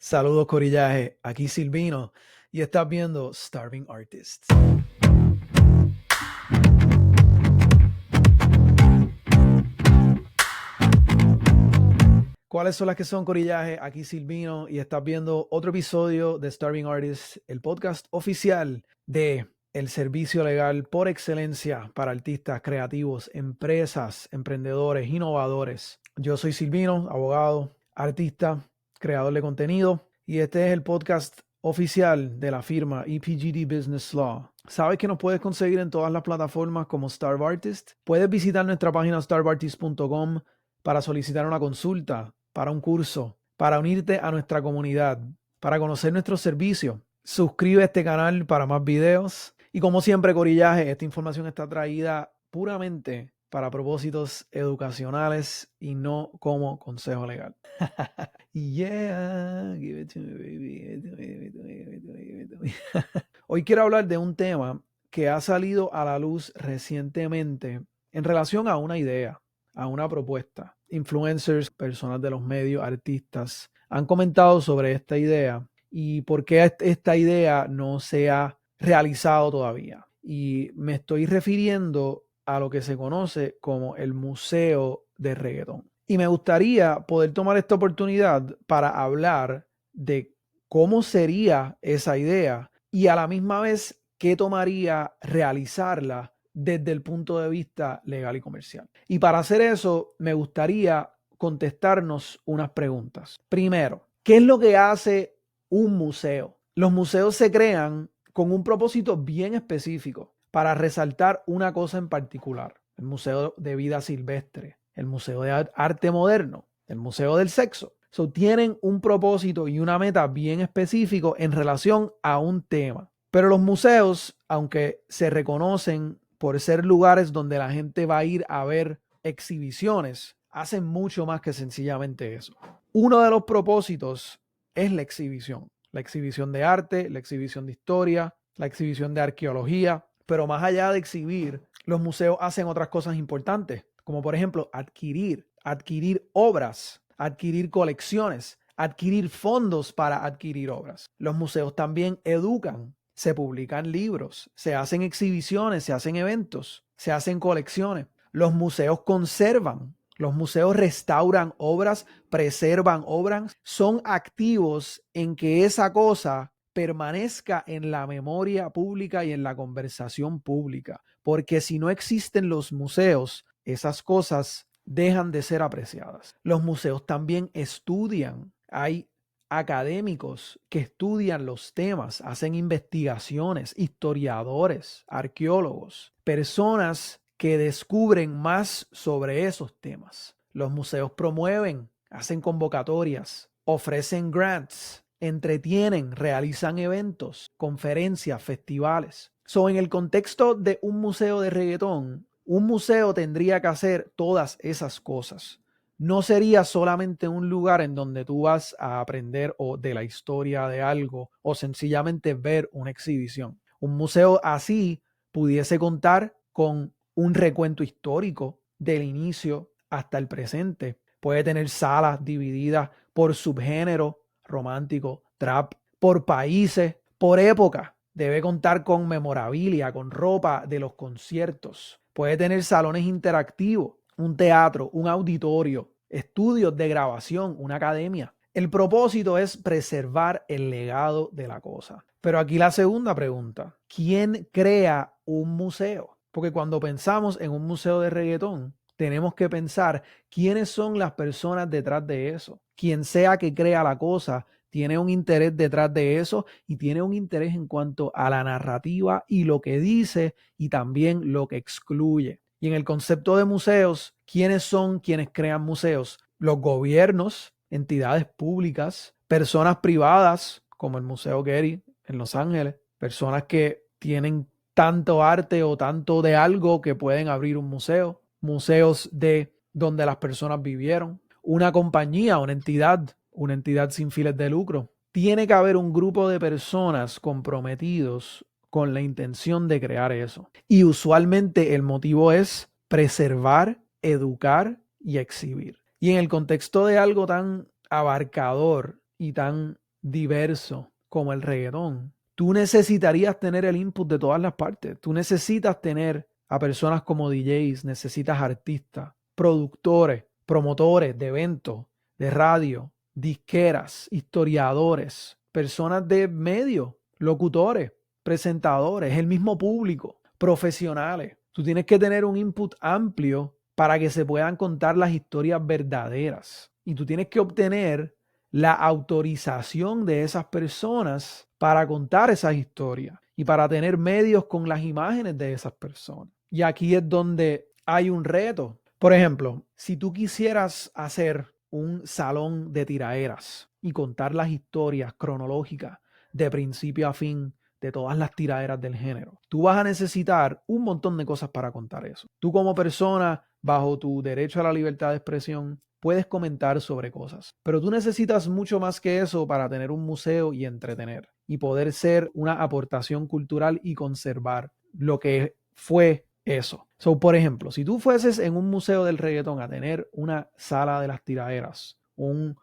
Saludos Corillaje, aquí Silvino y estás viendo Starving Artists. ¿Cuáles son las que son Corillaje? Aquí Silvino y estás viendo otro episodio de Starving Artists, el podcast oficial de el servicio legal por excelencia para artistas creativos, empresas, emprendedores, innovadores. Yo soy Silvino, abogado, artista, creador de contenido y este es el podcast oficial de la firma EPGD Business Law. ¿Sabes que nos puedes conseguir en todas las plataformas como Starve Artist? Puedes visitar nuestra página starvartist.com para solicitar una consulta, para un curso, para unirte a nuestra comunidad, para conocer nuestros servicios. Suscríbete a este canal para más videos. Y como siempre, Corillaje, esta información está traída puramente para propósitos educacionales y no como consejo legal. Yeah, give it to me, baby. Give it to me, give it to me, give it to me, give it to me. Hoy quiero hablar de un tema que ha salido a la luz recientemente en relación a una idea, a una propuesta. Influencers, personas de los medios, artistas, han comentado sobre esta idea y por qué esta idea no se ha realizado todavía. Y me estoy refiriendo a lo que se conoce como el Museo de Reggaetón. Y me gustaría poder tomar esta oportunidad para hablar de cómo sería esa idea y a la misma vez qué tomaría realizarla desde el punto de vista legal y comercial. Y para hacer eso, me gustaría contestarnos unas preguntas. Primero, ¿qué es lo que hace un museo? Los museos se crean con un propósito bien específico para resaltar una cosa en particular. El Museo de Vida Silvestre, el Museo de Arte Moderno, el Museo del Sexo. Tienen un propósito y una meta bien específico en relación a un tema. Pero los museos, aunque se reconocen por ser lugares donde la gente va a ir a ver exhibiciones, hacen mucho más que sencillamente eso. Uno de los propósitos es la exhibición de arte, la exhibición de historia, la exhibición de arqueología, pero más allá de exhibir, los museos hacen otras cosas importantes, como por ejemplo adquirir obras, adquirir colecciones, adquirir fondos para adquirir obras. Los museos también educan, se publican libros, se hacen exhibiciones, se hacen eventos, se hacen colecciones. Los museos conservan, los museos restauran obras, preservan obras, son activos en que esa cosa permanezca en la memoria pública y en la conversación pública, porque si no existen los museos, esas cosas dejan de ser apreciadas. Los museos también estudian. Hay académicos que estudian los temas, hacen investigaciones, historiadores, arqueólogos, personas que descubren más sobre esos temas. Los museos promueven, hacen convocatorias, ofrecen grants, entretienen, realizan eventos, conferencias, festivales. En el contexto de un museo de reggaetón, un museo tendría que hacer todas esas cosas. No sería solamente un lugar en donde tú vas a aprender o de la historia de algo o sencillamente ver una exhibición. Un museo así pudiese contar con un recuento histórico del inicio hasta el presente. Puede tener salas divididas por subgénero, romántico, trap, por países, por época. Debe contar con memorabilia, con ropa de los conciertos. Puede tener salones interactivos, un teatro, un auditorio, estudios de grabación, una academia. El propósito es preservar el legado de la cosa. Pero aquí la segunda pregunta, ¿quién crea un museo? Porque cuando pensamos en un museo de reggaetón, tenemos que pensar quiénes son las personas detrás de eso. Quien sea que crea la cosa, tiene un interés detrás de eso y tiene un interés en cuanto a la narrativa y lo que dice y también lo que excluye. Y en el concepto de museos, ¿quiénes son quienes crean museos? Los gobiernos, entidades públicas, personas privadas como el Museo Getty en Los Ángeles, personas que tienen tanto arte o tanto de algo que pueden abrir un museo, museos de donde las personas vivieron, una compañía, una entidad sin fines de lucro. Tiene que haber un grupo de personas comprometidos con la intención de crear eso. Y usualmente el motivo es preservar, educar y exhibir. Y en el contexto de algo tan abarcador y tan diverso como el reggaetón, tú necesitarías tener el input de todas las partes. Tú necesitas tener a personas como DJs, necesitas artistas, productores, promotores de eventos, de radio, disqueras, historiadores, personas de medios, locutores, presentadores, el mismo público, profesionales. Tú tienes que tener un input amplio para que se puedan contar las historias verdaderas. Y tú tienes que obtener la autorización de esas personas para contar esas historias y para tener medios con las imágenes de esas personas. Y aquí es donde hay un reto. Por ejemplo, si tú quisieras hacer un salón de tiraderas y contar las historias cronológicas de principio a fin de todas las tiraderas del género, tú vas a necesitar un montón de cosas para contar eso. Tú como persona, bajo tu derecho a la libertad de expresión, puedes comentar sobre cosas, pero tú necesitas mucho más que eso para tener un museo y entretener y poder ser una aportación cultural y conservar lo que fue eso. So, por ejemplo, si tú fueses en un museo del reggaetón a tener una sala de las tiraderas, un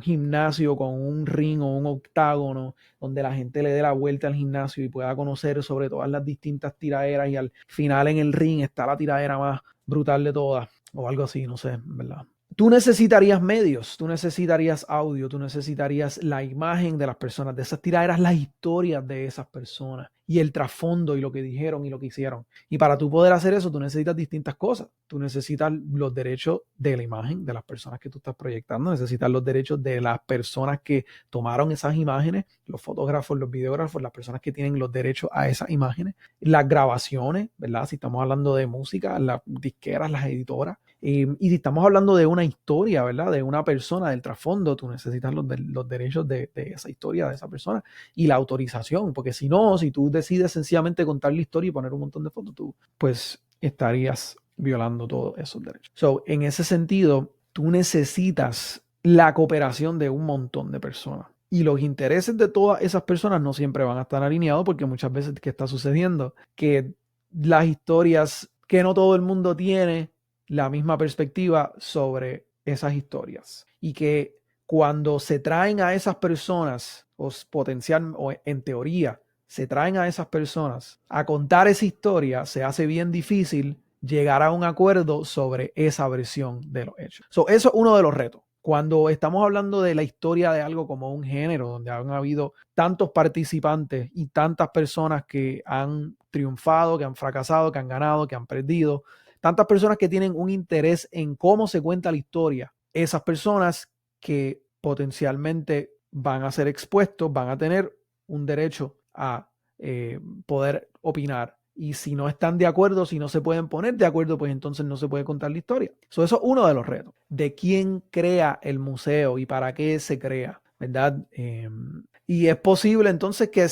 gimnasio con un ring o un octágono donde la gente le dé la vuelta al gimnasio y pueda conocer sobre todas las distintas tiraderas y al final en el ring está la tiradera más brutal de todas o algo así, no sé, ¿verdad? Tú necesitarías medios, tú necesitarías audio, tú necesitarías la imagen de las personas, de esas tiraderas, las historias de esas personas y el trasfondo y lo que dijeron y lo que hicieron. Y para tú poder hacer eso, tú necesitas distintas cosas. Tú necesitas los derechos de la imagen de las personas que tú estás proyectando, necesitas los derechos de las personas que tomaron esas imágenes, los fotógrafos, los videógrafos, las personas que tienen los derechos a esas imágenes, las grabaciones, ¿verdad? Si estamos hablando de música, las disqueras, las editoras. Y si estamos hablando de una historia, ¿verdad? De una persona, del trasfondo, tú necesitas los derechos de esa historia, de esa persona y la autorización, porque si no, si tú decides sencillamente contar la historia y poner un montón de fotos, tú pues estarías violando todos esos derechos. So, en ese sentido, tú necesitas la cooperación de un montón de personas. Y los intereses de todas esas personas no siempre van a estar alineados porque muchas veces, ¿qué está sucediendo? Que las historias que no todo el mundo tiene la misma perspectiva sobre esas historias y que cuando se traen a esas personas o potencial o en teoría se traen a esas personas a contar esa historia, se hace bien difícil llegar a un acuerdo sobre esa versión de los hechos. So, eso es uno de los retos. Cuando estamos hablando de la historia de algo como un género, donde han habido tantos participantes y tantas personas que han triunfado, que han fracasado, que han ganado, que han perdido, tantas personas que tienen un interés en cómo se cuenta la historia, esas personas que potencialmente van a ser expuestos, van a tener un derecho a poder opinar. Y si no están de acuerdo, si no se pueden poner de acuerdo, pues entonces no se puede contar la historia. Eso es uno de los retos. De quién crea el museo y para qué se crea, ¿verdad? Y es posible entonces que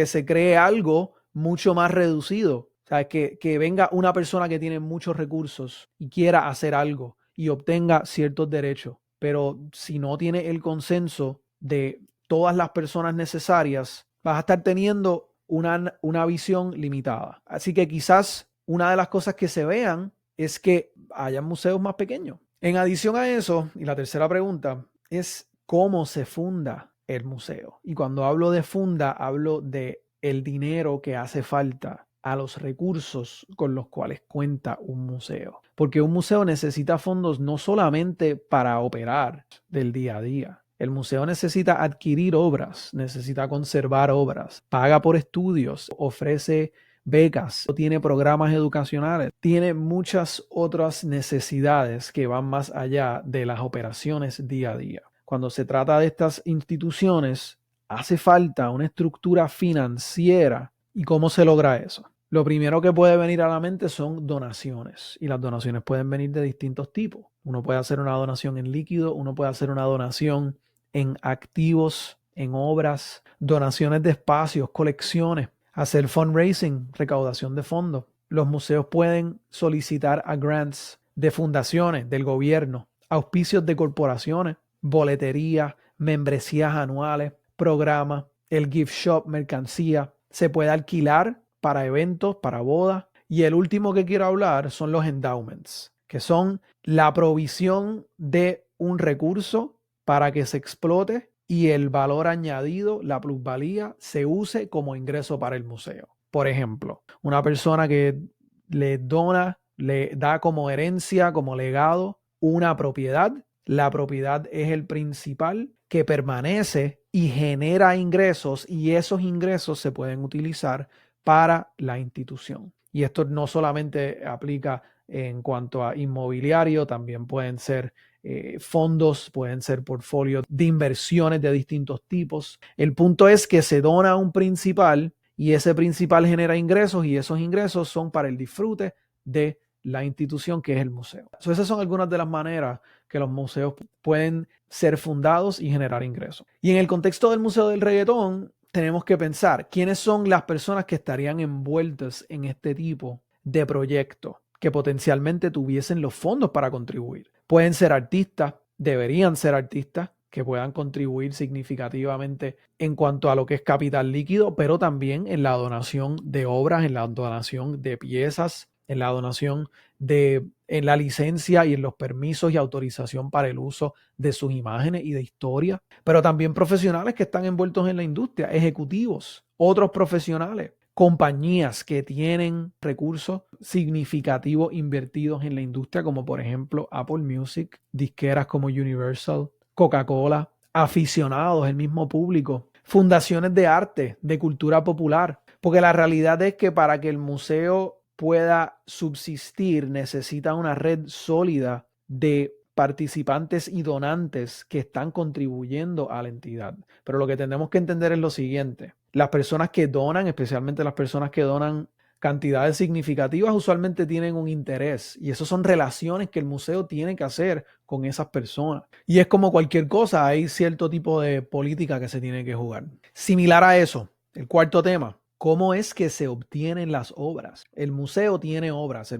se cree algo mucho más reducido. O sea, que venga una persona que tiene muchos recursos y quiera hacer algo y obtenga ciertos derechos. Pero si no tiene el consenso de todas las personas necesarias, vas a estar teniendo una visión limitada. Así que quizás una de las cosas que se vean es que haya museos más pequeños. En adición a eso, y la tercera pregunta es cómo se funda el museo. Y cuando hablo de funda, hablo de el dinero que hace falta a los recursos con los cuales cuenta un museo. Porque un museo necesita fondos no solamente para operar del día a día. El museo necesita adquirir obras, necesita conservar obras, paga por estudios, ofrece becas, tiene programas educacionales, tiene muchas otras necesidades que van más allá de las operaciones día a día. Cuando se trata de estas instituciones, hace falta una estructura financiera. ¿Y cómo se logra eso? Lo primero que puede venir a la mente son donaciones y las donaciones pueden venir de distintos tipos. Uno puede hacer una donación en líquido, uno puede hacer una donación en activos, en obras, donaciones de espacios, colecciones, hacer fundraising, recaudación de fondos. Los museos pueden solicitar a grants de fundaciones, del gobierno, auspicios de corporaciones, boletería, membresías anuales, programas, el gift shop, mercancía. Se puede alquilar para eventos, para bodas. Y el último que quiero hablar son los endowments, que son la provisión de un recurso para que se explote y el valor añadido, la plusvalía, se use como ingreso para el museo. Por ejemplo, una persona que le dona, le da como herencia, como legado, una propiedad. La propiedad es el principal que permanece y genera ingresos, y esos ingresos se pueden utilizar para la institución. Y esto no solamente aplica en cuanto a inmobiliario, también pueden ser fondos, pueden ser portfolios de inversiones de distintos tipos. El punto es que se dona un principal y ese principal genera ingresos, y esos ingresos son para el disfrute de la institución que es el museo. Esas son algunas de las maneras que los museos pueden ser fundados y generar ingresos. Y en el contexto del Museo del Reggaetón, tenemos que pensar quiénes son las personas que estarían envueltas en este tipo de proyecto, que potencialmente tuviesen los fondos para contribuir. Pueden ser artistas, deberían ser artistas que puedan contribuir significativamente en cuanto a lo que es capital líquido, pero también en la donación de obras, en la donación de piezas, en la donación en la licencia y en los permisos y autorización para el uso de sus imágenes y de historia, pero también profesionales que están envueltos en la industria, ejecutivos, otros profesionales, compañías que tienen recursos significativos invertidos en la industria, como por ejemplo Apple Music, disqueras como Universal, Coca-Cola, aficionados, el mismo público, fundaciones de arte, de cultura popular, porque la realidad es que para que el museo pueda subsistir necesita una red sólida de participantes y donantes que están contribuyendo a la entidad. Pero lo que tenemos que entender es lo siguiente: las personas que donan, especialmente las personas que donan cantidades significativas, usualmente tienen un interés, y esas son relaciones que el museo tiene que hacer con esas personas. Y es como cualquier cosa, hay cierto tipo de política que se tiene que jugar. Similar a eso, el cuarto tema: ¿cómo es que se obtienen las obras? El museo tiene obras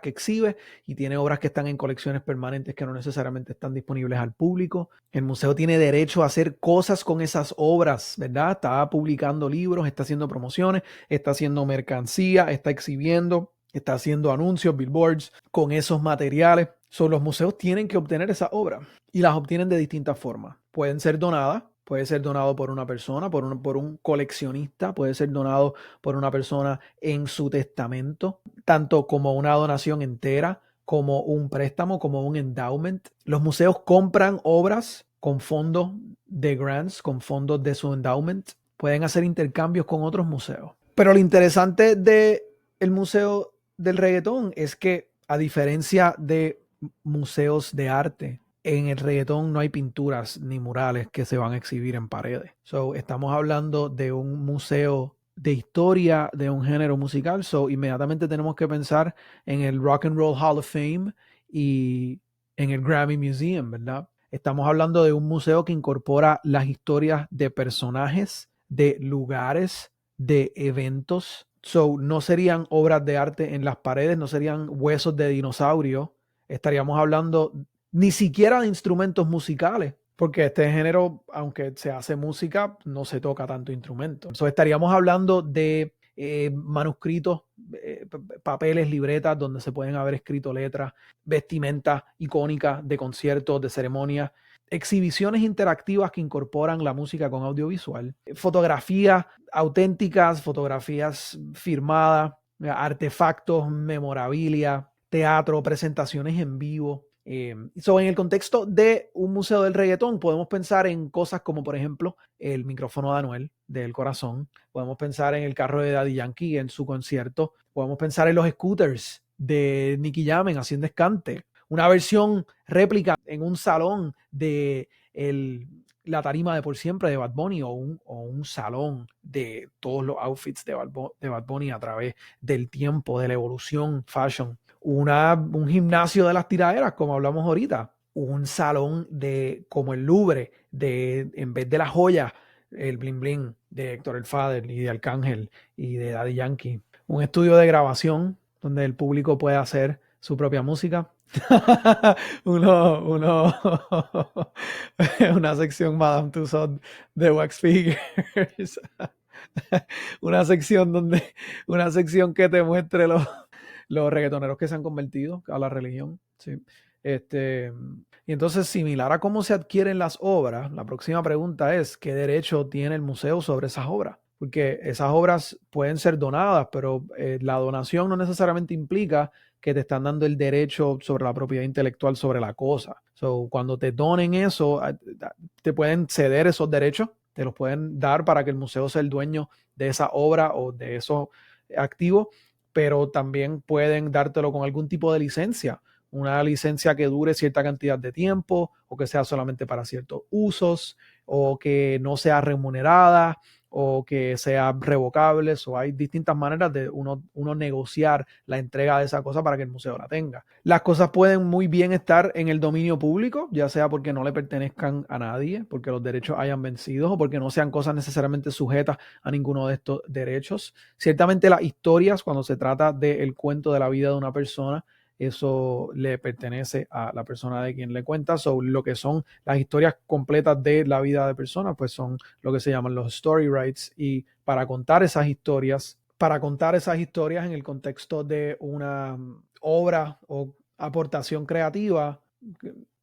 que exhibe, y tiene obras que están en colecciones permanentes que no necesariamente están disponibles al público. El museo tiene derecho a hacer cosas con esas obras, ¿verdad? Está publicando libros, está haciendo promociones, está haciendo mercancía, está exhibiendo, está haciendo anuncios, billboards con esos materiales. Los museos tienen que obtener esas obras, y las obtienen de distintas formas. Pueden ser donadas. Puede ser donado por una persona, por un coleccionista, puede ser donado por una persona en su testamento, tanto como una donación entera, como un préstamo, como un endowment. Los museos compran obras con fondos de grants, con fondos de su endowment. Pueden hacer intercambios con otros museos. Pero lo interesante del Museo del Reggaetón es que, a diferencia de museos de arte, en el reggaetón no hay pinturas ni murales que se van a exhibir en paredes. Estamos hablando de un museo de historia de un género musical. Inmediatamente tenemos que pensar en el Rock and Roll Hall of Fame y en el Grammy Museum, ¿verdad? Estamos hablando de un museo que incorpora las historias de personajes, de lugares, de eventos. No serían obras de arte en las paredes, no serían huesos de dinosaurio. Estaríamos hablando ni siquiera de instrumentos musicales, porque este género, aunque se hace música, no se toca tanto instrumento. Estaríamos hablando de manuscritos, papeles, libretas donde se pueden haber escrito letras, vestimentas icónicas de conciertos, de ceremonias, exhibiciones interactivas que incorporan la música con audiovisual, fotografías auténticas, fotografías firmadas, artefactos, memorabilia, teatro, presentaciones en vivo. En el contexto de un museo del reggaetón, podemos pensar en cosas como, por ejemplo, el micrófono de Anuel, del Corazón. Podemos pensar en el carro de Daddy Yankee en su concierto. Podemos pensar en los scooters de Nicky Jam en Hacienda Escante. Una versión réplica en un salón de la tarima de Por Siempre de Bad Bunny, o un salón de todos los outfits de Bad Bunny a través del tiempo, de la evolución fashion. Un gimnasio de las tiraderas, como hablamos ahorita. Un salón como el Louvre, en vez de las joyas, el bling bling de Héctor el Father y de Arcángel y de Daddy Yankee. Un estudio de grabación donde el público puede hacer su propia música. Una sección Madame Tussauds de wax figures. una sección que te muestre los reggaetoneros que se han convertido a la religión. Sí. Y entonces, similar a cómo se adquieren las obras, la próxima pregunta es, ¿qué derecho tiene el museo sobre esas obras? Porque esas obras pueden ser donadas, pero la donación no necesariamente implica que te están dando el derecho sobre la propiedad intelectual sobre la cosa. So, cuando te donen eso, te pueden ceder esos derechos, te los pueden dar para que el museo sea el dueño de esa obra o de esos activos, pero también pueden dártelo con algún tipo de licencia, una licencia que dure cierta cantidad de tiempo o que sea solamente para ciertos usos o que no sea remunerada o que sea revocable. O hay distintas maneras de uno negociar la entrega de esa cosa para que el museo la tenga. Las cosas pueden muy bien estar en el dominio público, ya sea porque no le pertenezcan a nadie, porque los derechos hayan vencido o porque no sean cosas necesariamente sujetas a ninguno de estos derechos. Ciertamente las historias, cuando se trata del cuento de la vida de una persona, eso le pertenece a la persona de quien le cuenta. So, lo que son las historias completas de la vida de personas, pues son lo que se llaman los story rights. Y para contar esas historias en el contexto de una obra o aportación creativa,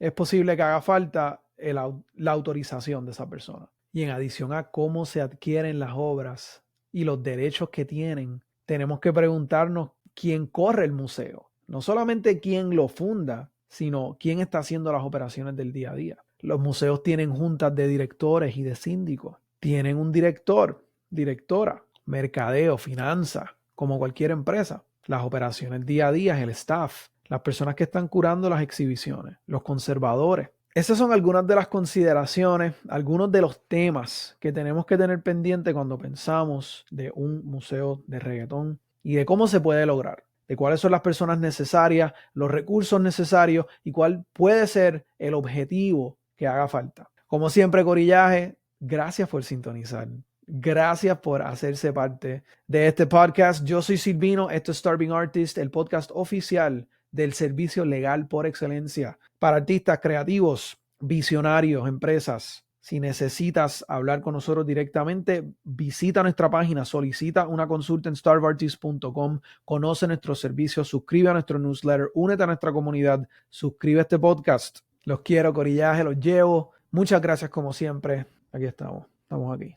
es posible que haga falta la autorización de esa persona. Y en adición a cómo se adquieren las obras y los derechos que tienen, tenemos que preguntarnos quién corre el museo. No solamente quién lo funda, sino quién está haciendo las operaciones del día a día. Los museos tienen juntas de directores y de síndicos. Tienen un director, directora, mercadeo, finanzas, como cualquier empresa. Las operaciones día a día, el staff, las personas que están curando las exhibiciones, los conservadores. Esas son algunas de las consideraciones, algunos de los temas que tenemos que tener pendiente cuando pensamos de un museo de reggaetón y de cómo se puede lograr, de cuáles son las personas necesarias, los recursos necesarios y cuál puede ser el objetivo que haga falta. Como siempre, Corillaje, gracias por sintonizar. Gracias por hacerse parte de este podcast. Yo soy Silvino, esto es Starving Artist, el podcast oficial del servicio legal por excelencia para artistas creativos, visionarios, empresas. Si necesitas hablar con nosotros directamente, visita nuestra página, solicita una consulta en starvartist.com, conoce nuestros servicios, suscríbete a nuestro newsletter, únete a nuestra comunidad, suscríbete a este podcast. Los quiero, Corillaje, los llevo. Muchas gracias como siempre. Aquí estamos aquí.